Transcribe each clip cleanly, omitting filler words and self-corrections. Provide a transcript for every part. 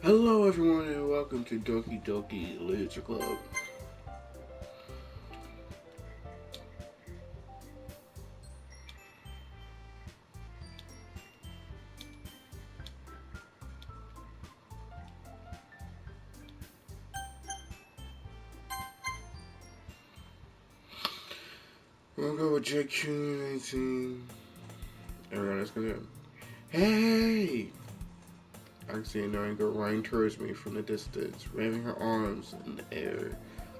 Hello everyone and welcome to Doki Doki Literature Club. We're gonna go with JQ19. Everyone else gonna go. Hey! I can see an annoying girl running towards me from the distance, waving her arms in the air,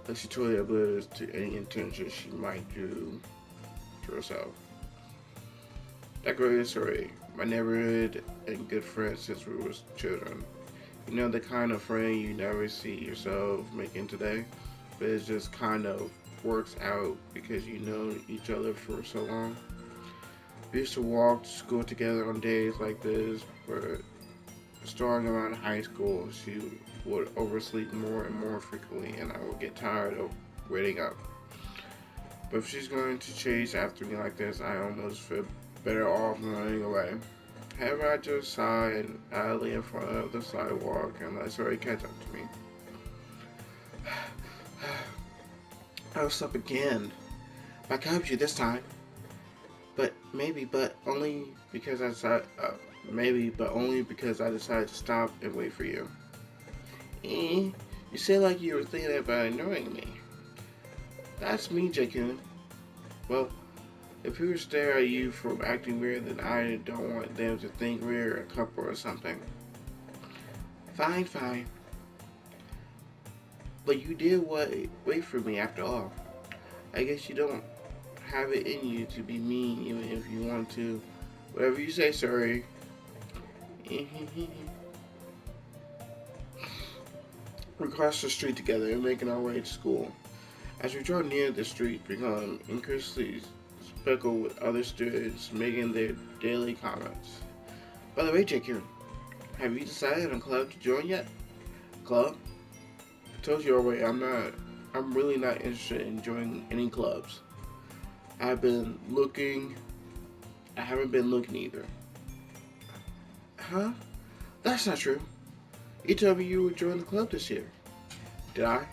like she totally oblivious to any intention she might do to herself. That girl is Ray, my neighborhood and good friend since we were children. You know the kind of friend you never see yourself making today, but it just kind of works out because you know each other for so long. We used to walk to school together on days like this, but starting around high school, she would oversleep more and more frequently, and I would get tired of waiting up. But if she's going to chase after me like this, I almost feel better off running away. However, I just sighed idly in front of the sidewalk and let Sorry catch up to me. I was up again. Back up you this time. But only because I decided, but only because I decided to stop and wait for you. You say like you were thinking about annoying me. That's me, Jakun. Well, if people stare at you for acting weird, then I don't want them to think we're a couple or something. Fine. But you did wait for me after all. I guess you don't have it in you to be mean even if you want to. Whatever you say, sorry. We crossed the street together and making our way to school. As we draw near the street, we become increasingly speckled with other students making their daily comments. By the way, JQ, have you decided on club to join yet? Club? I told you already, I'm really not interested in joining any clubs. I've been looking, I haven't been looking either. Huh? That's not true. You told me you would join the club this year. Did I?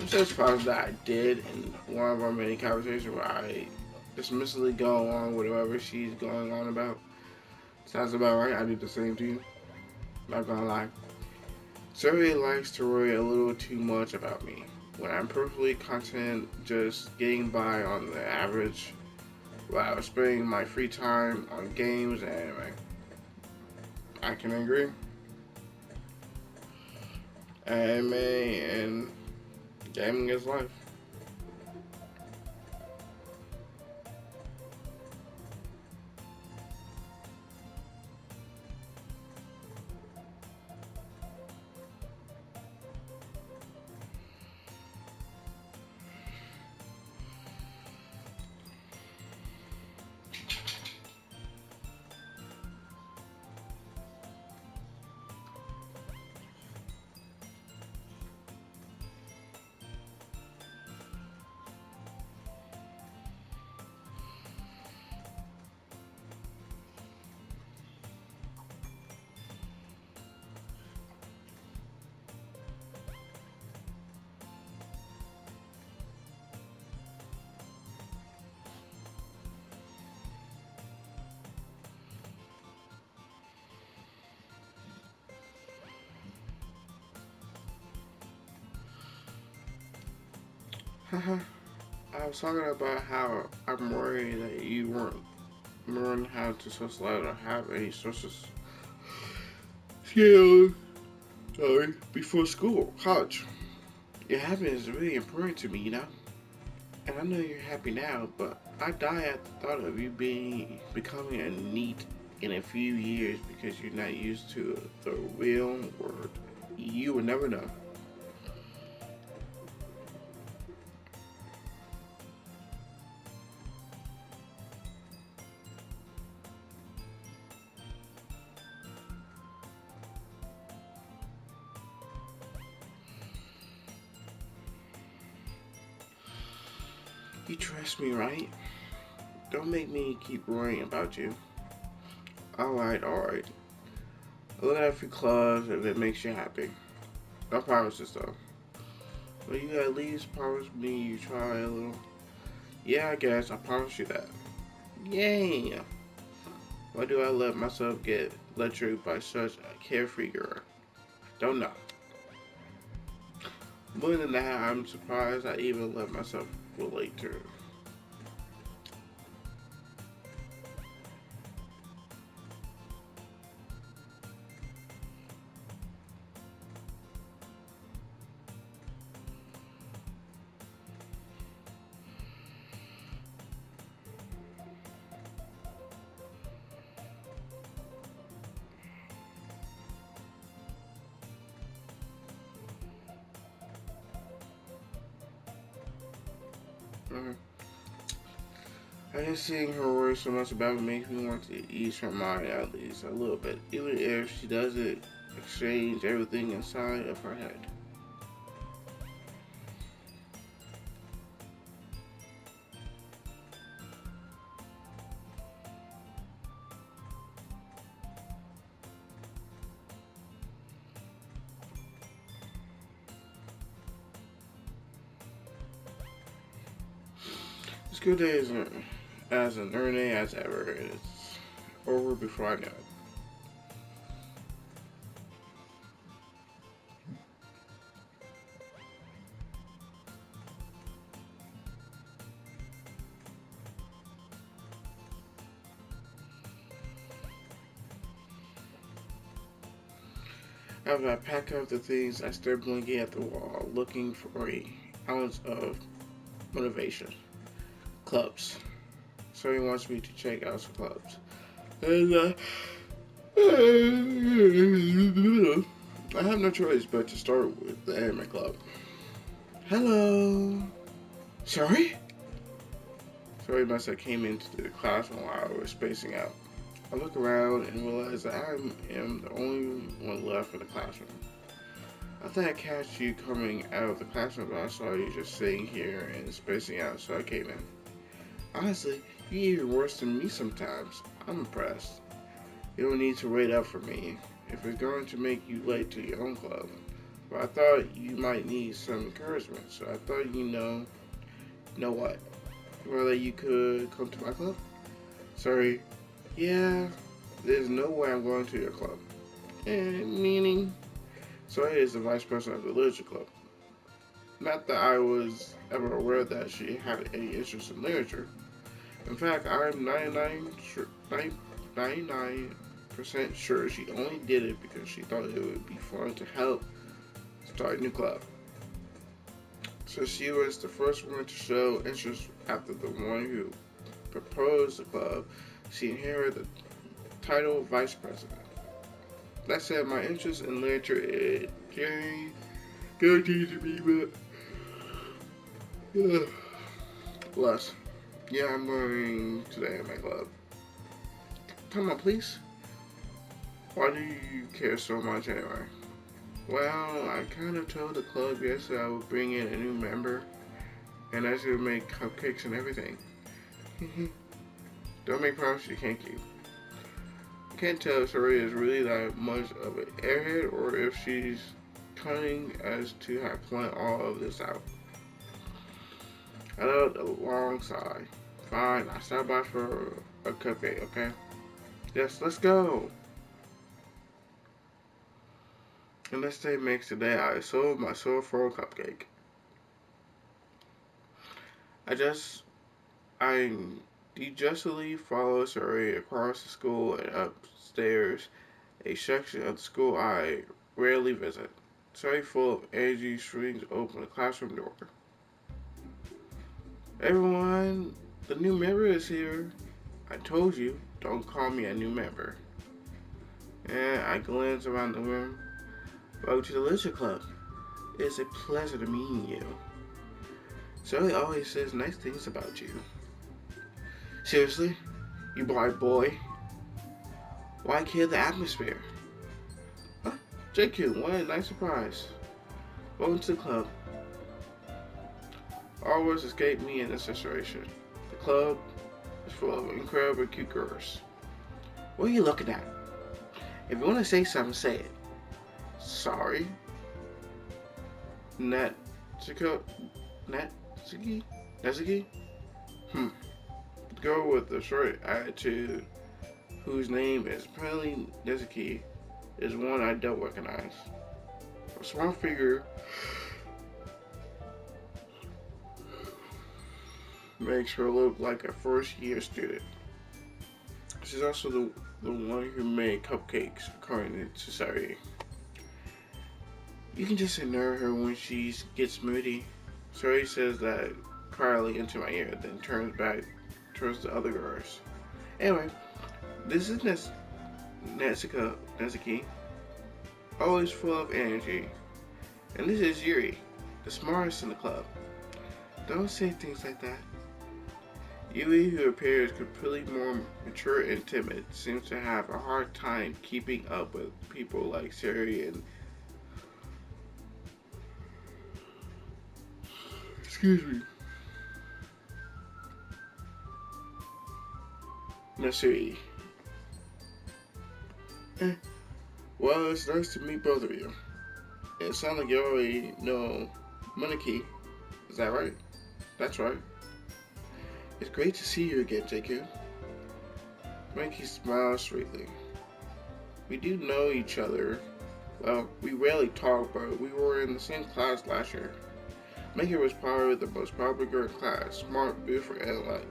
I'm so surprised that I did in one of our many conversations where I dismissively go along with whatever she's going on about. Sounds about right, I do the same to you. Not gonna lie. Survey likes to worry a little too much about me. When I'm perfectly content just getting by on the average while spending my free time on games and anime. I can agree. Anime and gaming is life. Haha. I was talking about how I'm worried that you weren't learn how to socialize or have any social skills before school, college. Your happiness is really important to me, you know? And I know you're happy now, but I die at the thought of you becoming a neat in a few years because you're not used to the real world. You will never know. You trust me, right? Don't make me keep worrying about you. Alright. I look at a few clubs if it makes you happy. No promises though. But you at least promise me you try a little. Yeah, I guess I promise you that. Yay! Why do I let myself get lectured by such a carefree girl? Don't know. More than that, I'm surprised I even let myself relate to her. Mm-hmm. I guess seeing her worry so much about me makes me want to ease her mind at least a little bit, even if she doesn't exchange everything inside of her head. School day is as an day as ever, and it's over before I know it. After I pack up the things, I start blinking at the wall, looking for a ounce of motivation. Clubs. So he wants me to check out some clubs. And I have no choice but to start with the anime club. Hello. Sorry? Sorry must have came into the classroom while I was spacing out. I look around and realize that I am the only one left in the classroom. I thought I catch you coming out of the classroom, but I saw you just sitting here and spacing out, so I came in. Honestly, you're even worse than me sometimes. I'm impressed. You don't need to wait up for me if it's going to make you late to your own club. But I thought you might need some encouragement, so I thought know what? Well, that you could come to my club? Sorry. Yeah, there's no way I'm going to your club. Meaning? Sorry is the vice president of the literature club. Not that I was ever aware that she had any interest in literature. In fact, I'm 99% sure she only did it because she thought it would be fun to help start a new club. So she was the first one to show interest after the one who proposed the club. She inherited the title of vice president. That said, my interest in literature is guaranteed to be less. Yeah, I'm going to the anime club. Come on, please. Why do you care so much anyway? Well, I kind of told the club yesterday I would bring in a new member, and I should make cupcakes and everything. Don't make promises you can't keep. I can't tell if Saria is really that much of an airhead or if she's cunning as to have planned all of this out. I let a long sigh. Fine, I stop by for a cupcake, okay? Yes, let's go. And this day makes the day I sold my soul for a cupcake. I dejectedly follow Saria across the school and upstairs, a section of the school I rarely visit. Saria, full of energy, swings open the classroom door. Everyone, the new member is here. I told you, don't call me a new member. And I glance around the room. Welcome to the Literature Club. It's a pleasure to meet you. Sally always says nice things about you. Seriously? You bright boy? Why kill the atmosphere? Huh? JQ, what a nice surprise. Welcome to the club. All words escape me in this situation. The club is full of incredible cute girls. What are you looking at? If you want to say something, say it. Sorry. Natsuko? Natsuki? Natsuki? The girl with the short attitude, whose name is apparently Natsuki, is one I don't recognize. A small figure makes her look like a first-year student. She's also the one who made cupcakes, according to Sari. You can just ignore her when she gets moody. Sari says that quietly into my ear, then turns back towards the other girls. Anyway, this is Natsuki, always full of energy. And this is Yuri, the smartest in the club. Don't say things like that. Yui, who appears completely more mature and timid, seems to have a hard time keeping up with people like Sari and Matsui. Well, it's nice to meet both of you. It sounds like you already know Moniki. Is that right? That's right. It's great to see you again, JQ. Moniki smiles sweetly. We do know each other. Well, we rarely talk, but we were in the same class last year. Moniki was probably the most popular girl in class, smart, beautiful, and like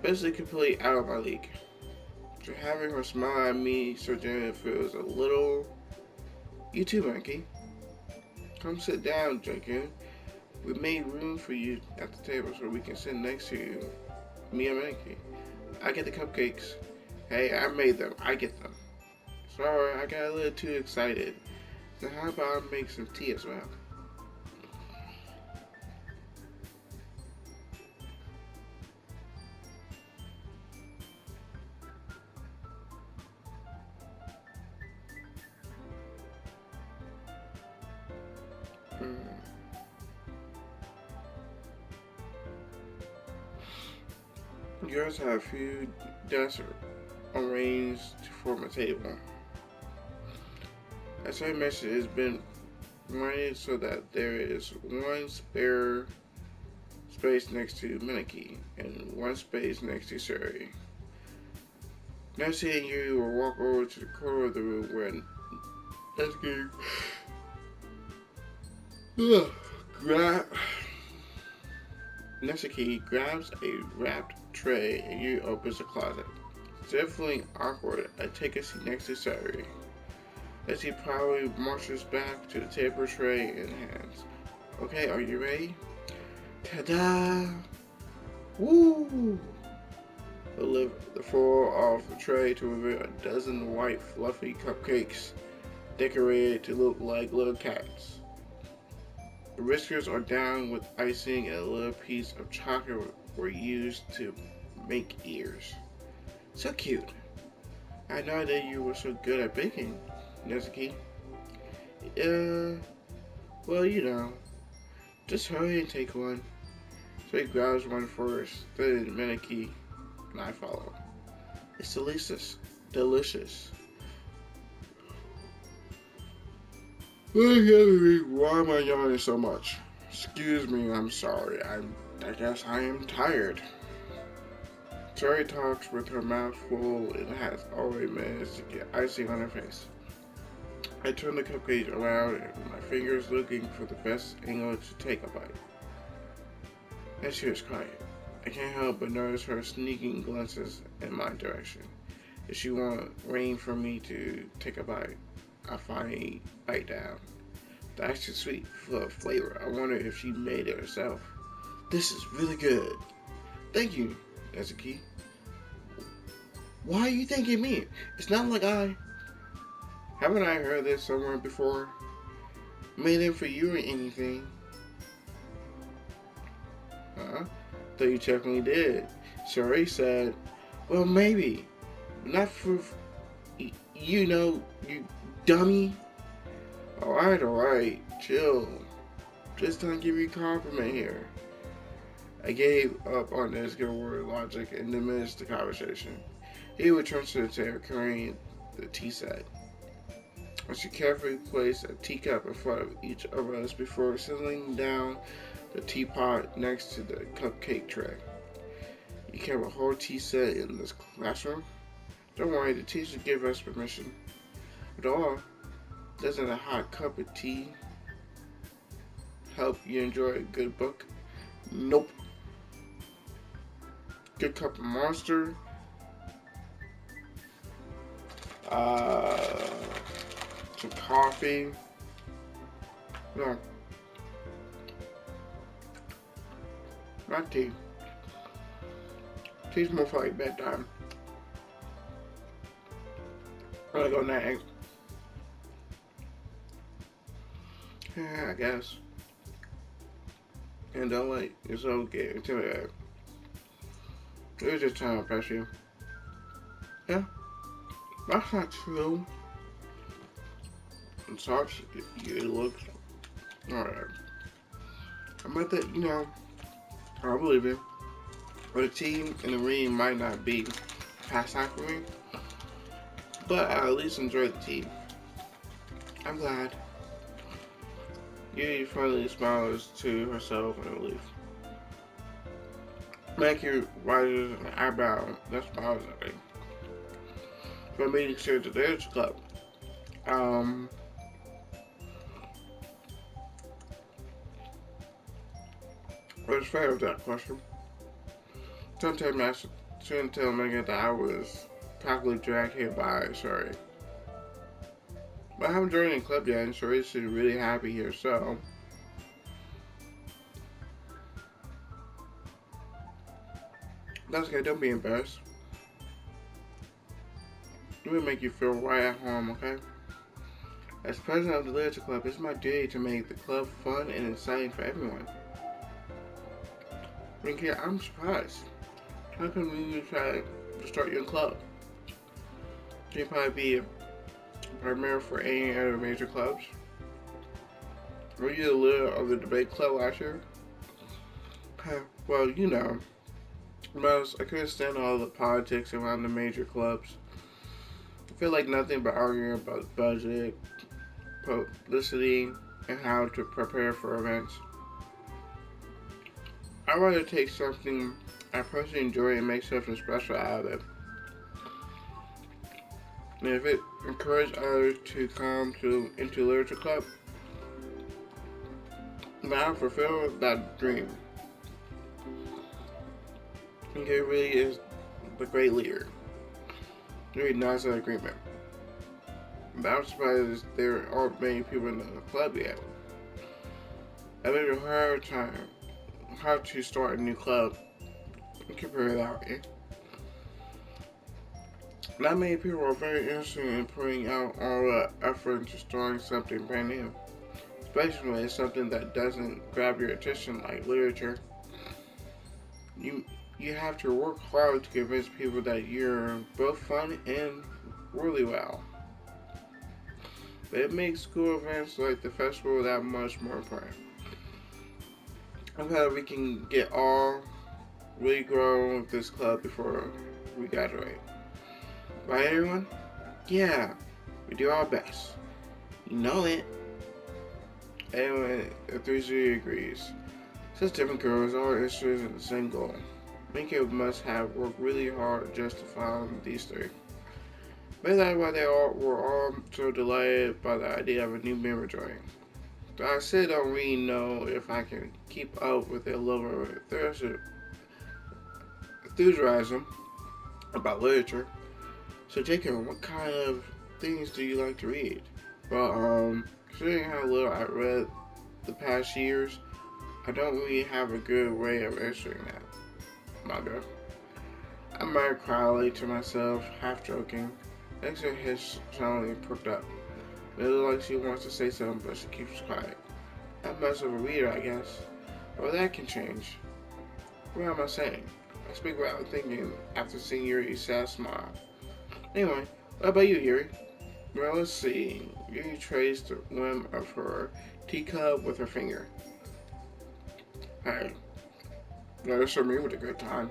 basically completely out of my league. So having her smile at me so genuine feels a little. You too, Monkey. Come sit down, Jenkins. We made room for you at the table so we can sit next to you. Me and Monkey. I get the cupcakes. Hey, I made them. I get them. Sorry, I got a little too excited. So how about I make some tea as well? Girls have a few desks arranged to form a table. A certain message has been arranged so that there is one spare space next to Minaki and one space next to Sari. Nancy and you will walk over to the corner of the room where Natsuki Natsuki grabs a wrapped tray and you opens the closet. Instead of feeling awkward, I take a seat next to Sari. Natsuki probably marches back to the table tray in hands. Okay, are you ready? Ta-da! Woo! I lift the foil off the tray to reveal a dozen white fluffy cupcakes decorated to look like little cats. The whiskers are down with icing and a little piece of chocolate were used to make ears. So cute. I had no idea you were so good at baking, Natsuki. Well, you know. Just hurry and take one. So he grabs one first, then Minaki, and I follow. It's delicious. Delicious. Why am I yawning so much? Excuse me, I'm sorry. I guess I am tired. Sari talks with her mouth full and has already managed to get icing on her face. I turn the cupcake around and my fingers looking for the best angle to take a bite. And she was quiet. I can't help but notice her sneaking glances in my direction. If she won't wait for me to take a bite, I finally bite down. The ice is sweet, full of flavor. I wonder if she made it herself. This is really good. Thank you, Natsuki. Why are you thanking me? It's not like haven't I heard this somewhere before? Made it for you or anything? Huh? Thought you definitely did. Sari said, well, maybe. Not for, you know, you dummy. Alright, chill. Just don't give you a compliment here. I gave up on this good word logic and diminished the conversation. He returned to the table carrying the tea set. I should carefully place a teacup in front of each of us before settling down the teapot next to the cupcake tray. You can have a whole tea set in this classroom? Don't worry, the teacher gave us permission. But all, doesn't a hot cup of tea help you enjoy a good book? Nope. Good cup of Monster. Some coffee. No. Not tea. Tea's more for like bedtime. I like go nag. Yeah, I guess. And don't like it's okay until that. It was just trying to impress you. Yeah. That's not true. And such, it looks alright. I bet that, I believe it. But the tea and the reading might not be pastime for me. But I at least enjoy the tea. I'm glad. Yuri finally smiles to herself and leaves. Mackie rises an eyebrow that smiles at me. For meeting shares at the Literature Club. What's fair with that question? Sometimes I shouldn't tell Megan that I was practically dragged here by Shuri. But I haven't joined the club yet, and Shuri should be really happy here, so. That's okay, don't be embarrassed. It will make you feel right at home, okay? As president of the Literature Club, it's my duty to make the club fun and exciting for everyone. Rinky, I'm surprised. How come you try to start your club? Can you probably be a primary for any other major clubs? Were you the leader of the debate club last year? Well, I couldn't stand all the politics around the major clubs. I feel like nothing but arguing about budget, publicity, and how to prepare for events. I'd rather take something I personally enjoy and make something special out of it. And if it encourages others to come into Literature Club, then I'll fulfill that dream. And he really is a great leader. Really nice agreement. But I'm surprised there aren't many people in the club yet. I think it's hard time how to start a new club and compare it out. Not many people are very interested in putting out all the effort into starting something brand new, especially when it's something that doesn't grab your attention like literature. You have to work hard to convince people that you're both fun and really well. But it makes school events like the festival that much more important. I'm glad we can get all really grown with this club before we graduate. Right, everyone? Yeah, we do our best. You know it. Everyone at 3 agrees. Such different girls, all interested in the same goal. Minky must have worked really hard just to find these three. Maybe that's why they were all so delighted by the idea of a new member joining. But I still don't really know if I can keep up with their level of enthusiasm about literature. So Jacob, what kind of things do you like to read? Well, considering how little I read the past years, I don't really have a good way of answering that. My girl. I might quietly to myself, half joking. Next to his suddenly perked up. It looks like she wants to say something, but she keeps quiet. I'm much of a reader, I guess. Well, that can change. What am I saying? I speak without thinking after seeing Yuri's sad smile. Anyway, what about you, Yuri? Well, let's see. Yuri traced the rim of her teacup with her finger. Hey, let us show me with a good time.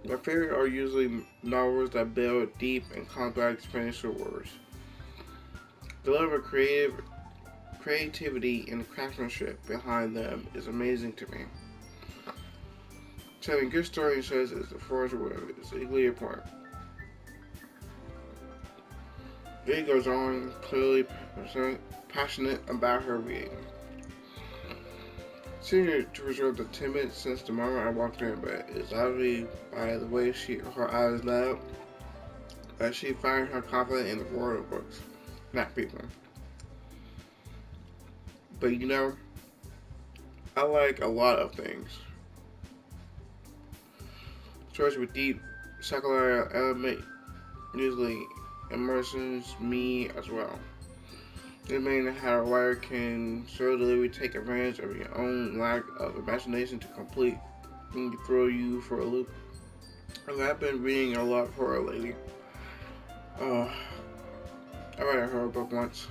My favorite are usually novels that build deep and complex Spanish words. The level of creativity and craftsmanship behind them is amazing to me. Telling good stories says is the force word is equally important. It goes on, clearly passionate about her reading. Seeing her to reserve the timid since the moment I walked in, but it's obviously by the way her eyes light up that she finds her confident in the world of books, not people. But you know, I like a lot of things. Stories with deep psychological element usually immerses me as well. It means how a writer can so deliberately take advantage of your own lack of imagination to completely throw you for a loop. I've been reading a lot of horror lately. I read a horror book once.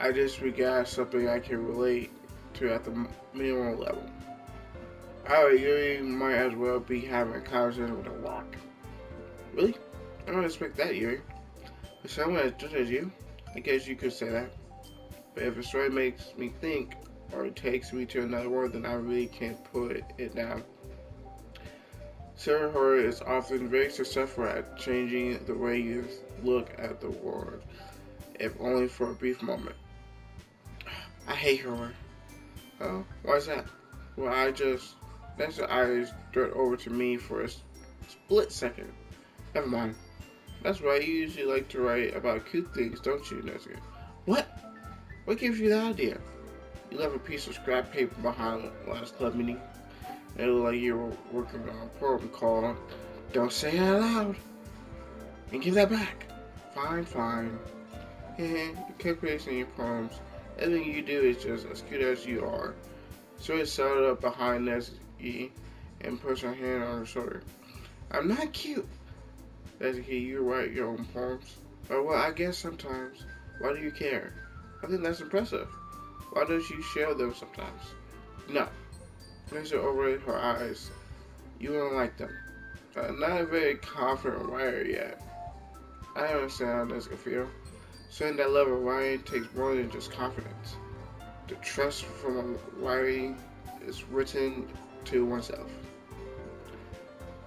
I just regassed something I can relate to at the minimum level. You might as well be having a conversation with a rock. Really? I don't expect that, Yuri. For someone as just as you, I guess you could say that. But if a story makes me think or it takes me to another world, then I really can't put it down. Serial horror is often very successful at changing the way you look at the world, if only for a brief moment. I hate horror. Oh, why is that? Well, that's the eyes straight over to me for a split second. Never mind. That's why you usually like to write about cute things, don't you, Nessie? What? What gives you that idea? You left a piece of scrap paper behind last club meeting. It looked like you were working on a poem called Don't Say It Out Loud. And give that back. Fine. You kept producing your poems. Everything you do is just as cute as you are. So it settled up behind Nessie and put her hand on her shoulder. I'm not cute. Nessie, you write your own poems. Oh, well, I guess sometimes. Why do you care? I think that's impressive. Why don't you share them sometimes? No. Nessie overlaid her eyes. You won't like them. I'm not a very confident writer yet. I understand how this can feel. Saying that level of writing takes more than just confidence. The trust from writing is written to oneself.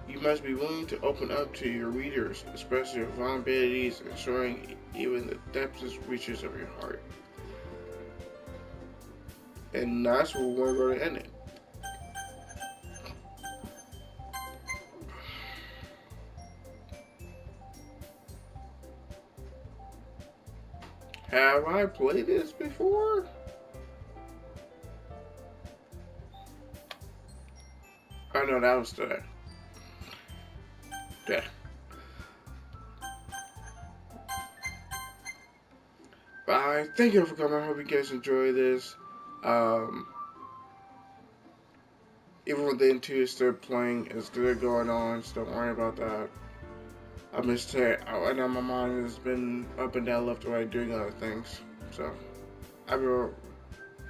You must be willing to open up to your readers, express your vulnerabilities, and showing even the depths reaches of your heart. And that's where we're going to end it. Have I played this before? Oh no, that was today. Yeah. Bye. Thank you for coming. I hope you guys enjoy this. Even with the N2 is still playing, it's still going on, so don't worry about that. I'm just saying, right now my mind has been up and down, left and right, doing other things. So, I'll be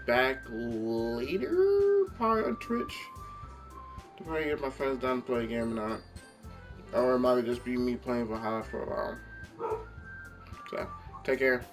back later, probably on Twitch. To probably get my friends down to play a game or not. Or it might just be me playing Valhalla for a while. So, take care.